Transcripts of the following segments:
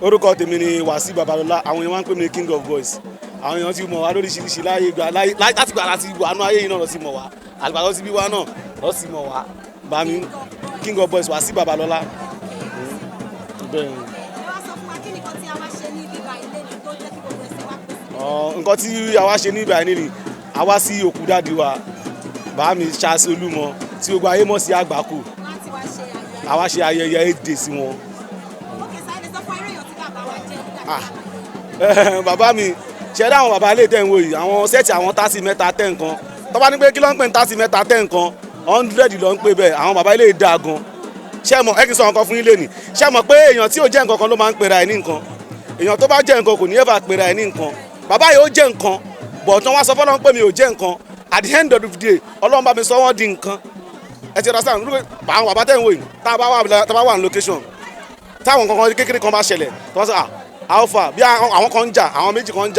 orúkọ tèmi ni Wasiu Babalola àwọn èèyàn máa ń pè mí ní king of boys àwọn èèyàn ti mọ̀ wá lóríṣiríṣi láyé gbà láti gbà láti wà nú ayé yìí náà lọ sí mọ̀ wá àgbà lọ sí bí wá náà lọ sí mọ̀ wá bá mi king of boys Wasiu Babalola. Nǹkan tí àwa ṣe ní ibà yìí ni àwa sí òkú dáàdi wa bá mi Charle Olumo tí gbogbo ayé mọ̀ sí agbako àwa ṣe ayẹyẹ èdè sí wọn. Bàbá mi ṣe dá àwọn bàbá ilé tẹ̀ ń wò yìí àwọn sẹ́ẹ̀tì àwọn tásì mẹ́ta tẹ̀ nǹkan tó bá ní pé kí ló ń pè ní tásì mẹ́ta tẹ̀ nǹkan 100 ló ń pè bẹ́ẹ̀ àwọn bàbá ilé dáa gan ṣé mọ̀ ẹ kì í sọ nǹkan fún yín lẹ́nìí ṣé mọ̀ pé èèyàn tí ò jẹ́ nǹkan kan ló máa ń pera ẹ̀ ní nǹkan èèyàn tó bá jẹ́ nǹkan kò ní ever pera ẹ̀ ní nǹkan bàbá yìí ó jẹ́ nǹkan bọ̀ tán wá sọ fọ́lọ́run pé mi ò jẹ́ nǹkan at the end of the day Ọlọ́run bá mi sọ wọ́n di nǹkan ẹ ti understand àwọn bàbá tẹ̀ ń wò yìí tá a bá wà ní location táwọn nǹkan kékeré kan bá ṣẹlẹ̀ tó bá sọ alpha bí àwọn kan ń jà àwọn méjì kan ń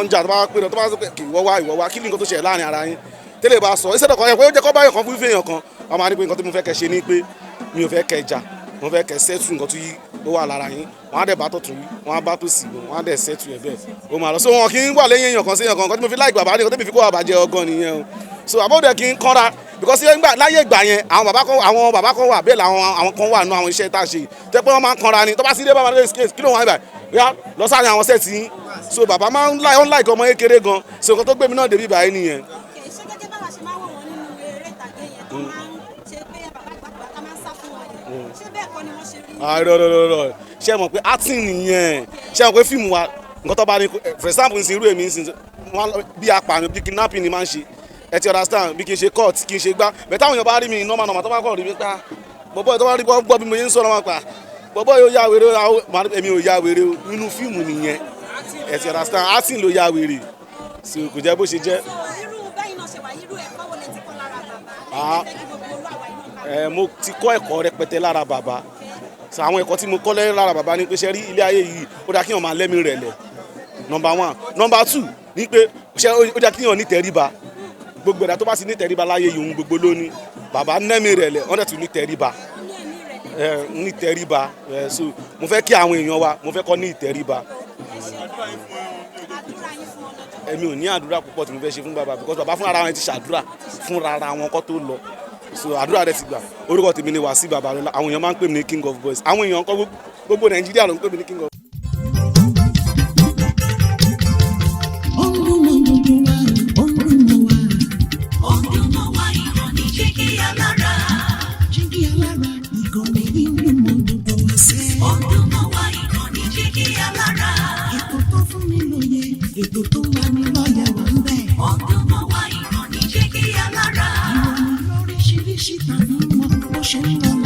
jà tó bá pè tó bá sọ pé ìwọ wá kí ni nǹkan tó ṣẹlẹ̀ láàrin ara yín tẹ́lẹ̀ bá sọ ìṣẹ̀lẹ̀ kan yẹ pé ó jẹ́ kó báyọ̀ kan fún ìfẹ́ èèyàn kan wọ́n máa ní pé nǹkan tí mo fẹ́ kẹ́ ṣe ni pé mi ò fẹ́ kẹ́ jà mo fẹ́ kẹ́ sẹ́tù nǹkan tó yí ó wà lára yín wọ́n á dẹ̀ bá tó tún yí wọ́n á bá tó sì wọ́n á dẹ̀ sẹ́tù ẹ̀ bẹ́ẹ̀ ó máa lọ so wọn kì í wà lẹ́yìn èèyàn kan sí èèyàn kan nǹkan tí mo fi láì bàbá nìkan tó fi kó àbàjẹ́ ọgán nìyẹn o so àbọ̀dẹ̀ kì í kọ́ra because láyé ìgbà yẹn àwọn bàbá kan wà bẹ́ẹ̀ làwọn àwọn kan wà nù àwọn iṣẹ́ tá a ṣe tẹ́ pé wọ́n máa ń kanra ni tó bá sí ilé bàbá lórí skate kí ló wọ́n ibà yá lọ sáré àwọn sẹ́ẹ̀tì yín so bàbá máa ń láìkọ́ ọmọ kékeré gan so nǹkan tó gbé mi náà débi báyìí nìyẹn. ṣé gẹ́gẹ́ bá wa ṣe máa wọ̀ wọ́n nínú eré ìtàgé yẹn tó máa ń ṣe pé bàbá àgbàgbà ká máa ń sá fún wọn yẹn ṣé bẹ́ẹ̀ kọ́ ni wọ́n ṣe rí. ṣé mọ̀ pé acting nìyẹn ṣé mọ̀ pé fíìmù wa nǹkan tó bá ní for example nsìn irú èmi nsìn bí apààyàn bí kidnapping ni máa ń ṣe ẹ ti understand bí kì í ṣe court kì í ṣe gbá bẹ́ẹ̀ táwọn èèyàn bá rí mi normal tó bá kọ̀ rí mi pa bọ́bọ́ tó bá rí gbọ́ bí mo yẹn ń sọ̀rọ̀ wọn pa bọ́bọ́ yóò ya wèrè èmi ò ya wèrè nínú fíìmù nìyẹn ẹ ti understand acting ló ya wèrè so kò jẹ́ bó ṣe jẹ́. irú bẹ́yìn náà ṣe wà irú ẹ̀kọ́ wo lè ti kọ́ lára bàbá lẹ́yìn gbogbo olú àwa inú mo ti kọ́ ẹ̀kọ́ rẹpẹtẹ lára bàbá àwọn ẹ̀kọ́ tí mo kọ́ lára bàbá ni pé ṣe rí ilé ayé yìí ó dá kí èèyàn máa lẹ́mìí rẹ̀ lẹ̀ number 1 number 2 ni pé ṣe ó dá kí èèyàn ní tẹríba gbogbo ẹ̀dá tó bá sì ní tẹríba láyé yìí òun gbogbo lónìí bàbá nẹ́mìí rẹ̀ lẹ̀ wọ́n dẹ̀ tún ní tẹríba ní tẹríba so mo fẹ́ kí àwọn èèyàn wa mo fẹ́ kọ́ ní ìtẹríba. èmi ò ní àdúrà púpọ̀ tí mo fẹ́ ṣe fún bàbá because bàbá fúnra ara wọn ti ṣàdúrà fúnra ara wọn kó tó lọ so àdúrà rẹ̀ ti gbà orúkọ tèmi ni Wasiu Babalola àwọn èèyàn máa ń pè mí ní king of boys àwọn èèyàn kọ́ gbogbo Nàìjíríà ló ń pè mí ní king of. Ètò tó wà ní lọ́yẹ̀ wà ń bẹ̀. Olumo wa ìrọ̀lẹ́ jẹ́ kí alára. Ìròyìn lóríṣiríṣi tàbí mọ bó ṣe ń lọ.